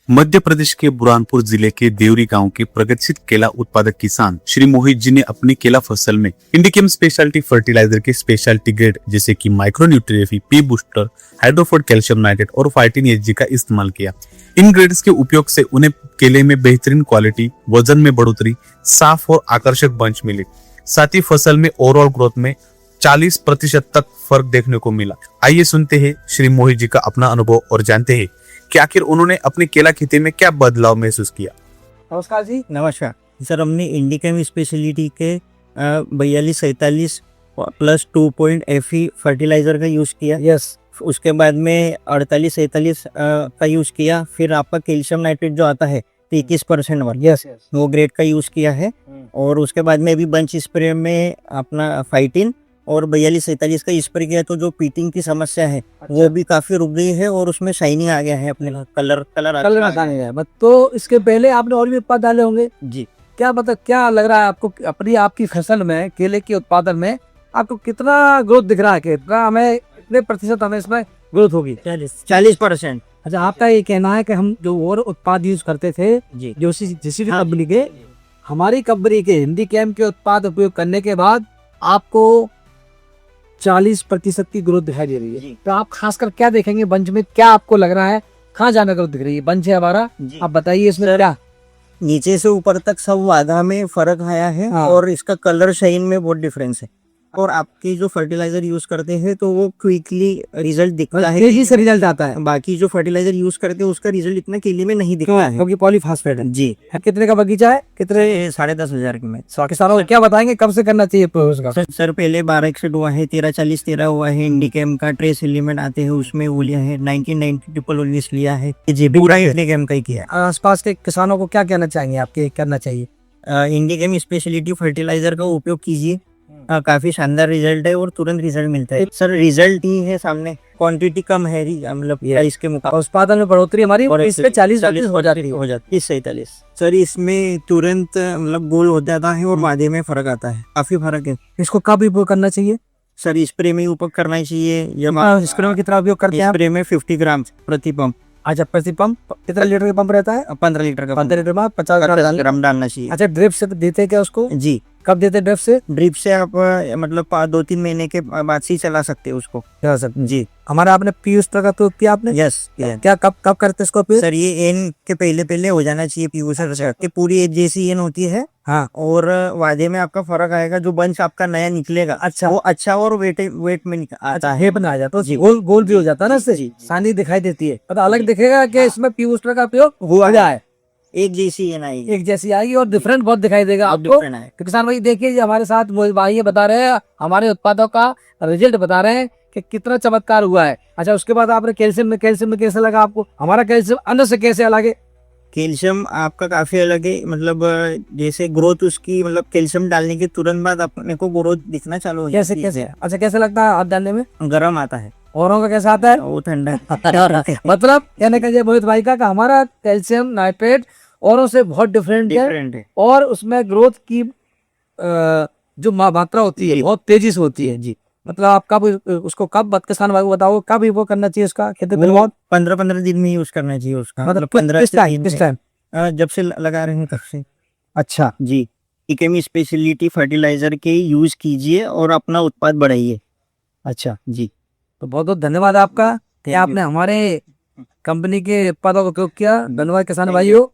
मध्य प्रदेश के बुरहानपुर जिले के देवरी गांव के प्रगतिशील केला उत्पादक किसान श्री मोहित जी ने अपनी केला फसल में इंडिकेम स्पेशलिटी फर्टिलाइजर के स्पेशलिटी ग्रेड जैसे कि माइक्रोन्यूट्रिएफी, पी बूस्टर, हाइड्रोफोर्ट कैल्शियम नाइट्रेट और फाइटिन एचजी का इस्तेमाल किया। इन ग्रेड्स के उपयोग से उन्हें केले में बेहतरीन क्वालिटी, वजन में बढ़ोतरी, साफ और आकर्षक बंच मिले। साथ ही फसल में ओवरऑल ग्रोथ में 40% तक फर्क देखने को मिला। आइए सुनते हैं श्री मोहित जी का अपना अनुभव और जानते हैं कि आखिर उन्होंने अपनी केला खेती में क्या बदलाव महसूस किया। नमस्कार जी। नमस्कार सर, हमने इंडिकेम स्पेशलिटी के 42-47 प्लस 2.FE फर्टिलाइजर का यूज़ किया। यस। उसके बाद में 48-47 का यूज़ किया। फिर आपका कैल्शियम नाइट्रेट जो आता है 21% वाला, यस यस। वो ग्रेड का यूज़ किया है। और उसके बाद में भी बंच स्प्रे में अपना फाइटिन और 42-47 का स्प्रे किया, तो जो पीटिंग की समस्या है वो भी काफ़ी रुक गई है और उसमें शाइनिंग आ गया है, अपने कलर कलर आता नहीं है। तो इसके पहले आपने और भी उत्पाद डाले होंगे जी। क्या, मतलब क्या लग रहा है आपको अपनी आपकी फसल में, केले के उत्पादन में आपको कितना ग्रोथ दिख रहा है? कितना हमें, कितने प्रतिशत हमें इसमें ग्रोथ होगी? 40%। अच्छा, आपका ये कहना है कि हम जो और उत्पाद यूज करते थे जी जो जिस कंपनी के, हमारी कंपनी के इंडिकेम के उत्पाद उपयोग करने के बाद आपको 40% की ग्रोथ दिखाई दे रही है। तो आप खासकर क्या देखेंगे बंच में, क्या आपको लग रहा है कहाँ जाना ग्रोथ दिख रही है? बंच है हमारा, आप बताइए इसमें क्या। नीचे से ऊपर तक सब वादा में फर्क आया है। हाँ। और इसका कलर शाइन में बहुत डिफरेंस है। और आपकी जो फर्टिलाइजर यूज करते हैं तो वो क्विकली रिजल्ट दिखता है, तेजी से रिजल्ट आता है। बाकी जो फर्टिलाइजर यूज करते हैं उसका रिजल्ट इतना केले में नहीं दिखता है, क्योंकि पॉलीफॉस्फेट है। जी। कितने का बगीचा है? कितने? 10,500 में। किसानों को क्या बताएंगे कब से करना चाहिए उसका? सर पहले 1261 हुआ है, 1340-13 हुआ है, इंडिकेम का ट्रेस एलिमेंट आते हैं उसमें वो लिया है, 1990 लिया है जी, पूरा इंडिकेम का ही किया है। आसपास के किसानों को क्या कहना चाहेंगे आपके, करना चाहिए? इंडिकेम स्पेशलिटी फर्टिलाइजर का उपयोग कीजिए, काफी शानदार रिजल्ट है और तुरंत रिजल्ट मिलता है। सर रिजल्ट ही है सामने, क्वांटिटी कम है, मतलब इसके मुकाबले उत्पादन में बढ़ोतरी हमारी इस पे 40% हो जाती है। 30-47। सर इसमें तुरंत मतलब गोल हो जाता है और वादे में फर्क आता है, काफी फर्क है। इसको कब उपयोग करना चाहिए? सर स्प्रे में उपयोग करना चाहिए। स्प्रे में कितना उपयोग करते हैं? स्प्रे में 50 ग्राम प्रति पंप। अच्छा, प्रति पंप कितना लीटर का पंप रहता है? 15 लीटर का। 15 लीटर में 50 ग्राम डालना चाहिए। अच्छा, ड्रिप से देते हैं क्या उसको? जी। कब देते ड्रिप से? ड्रिप से आप मतलब 2-3 महीने के बाद से ही चला सकते हैं उसको। जी। हमारा आपने पीयूष का उपयोग किया आपने? यस। क्या कब कब करते इसको उपयोग? सर ये एन के पहले हो जाना चाहिए पीयूष की, पूरी एज जैसी एन होती है। हाँ। और वादे में आपका फर्क आएगा, जो बंच आपका नया निकलेगा अच्छा, वो अच्छा और वेट में आता है। हे बना जाता है, गोल गोल भी हो जाता है ना, इससे सानी दिखाई देती है, पता अलग दिखेगा कि इसमें पीयूष का उपयोग हुआ है। एक जैसी एन आएगी, एक जैसी आएगी और डिफरेंट बहुत दिखाई देगा आपको। तो किसान भाई देखिए, जी हमारे साथ मोहित भाई ये बता रहे हैं, हमारे उत्पादों का रिजल्ट बता रहे हैं कि कितना चमत्कार हुआ है। अच्छा, उसके बाद आपने कैल्शियम में कैसे लगा आपको? हमारा कैल्शियम अन्य से कैसे अलग है? कैल्शियम आपका काफी अलग है, मतलब जैसे ग्रोथ उसकी, मतलब कैल्शियम डालने के तुरंत बाद अपने को ग्रोथ दिखना चालू हो जाती है। कैसे? अच्छा, कैसे लगता है हाथ डालने में? गर्म आता है। औरों का कैसा आता है? वो ठंडा। मतलब कहने का मोहित भाई का हमारा कैल्शियम नाइट्रेट औरों से बहुत डिफरेंट है। और उसमें ग्रोथ की जो मात्रा होती है बहुत तेजी से होती है। जी, मतलब आप कब उसको, कब किसान भाई को बताओ कब वो करना चाहिए उसका खेती? 15 दिन में यूज करना चाहिए उसका, मतलब 15 किस टाइम? जब से लगा रहे हैं तब से। अच्छा जी। इंडिकेम स्पेशलिटी फर्टिलाइजर के यूज कीजिए और अपना उत्पाद बढ़ाइए। अच्छा जी। तो बहुत बहुत धन्यवाद आपका कि आपने हमारे कंपनी के उत्पादों का उपयोग किया। धन्यवाद किसान भाइयों।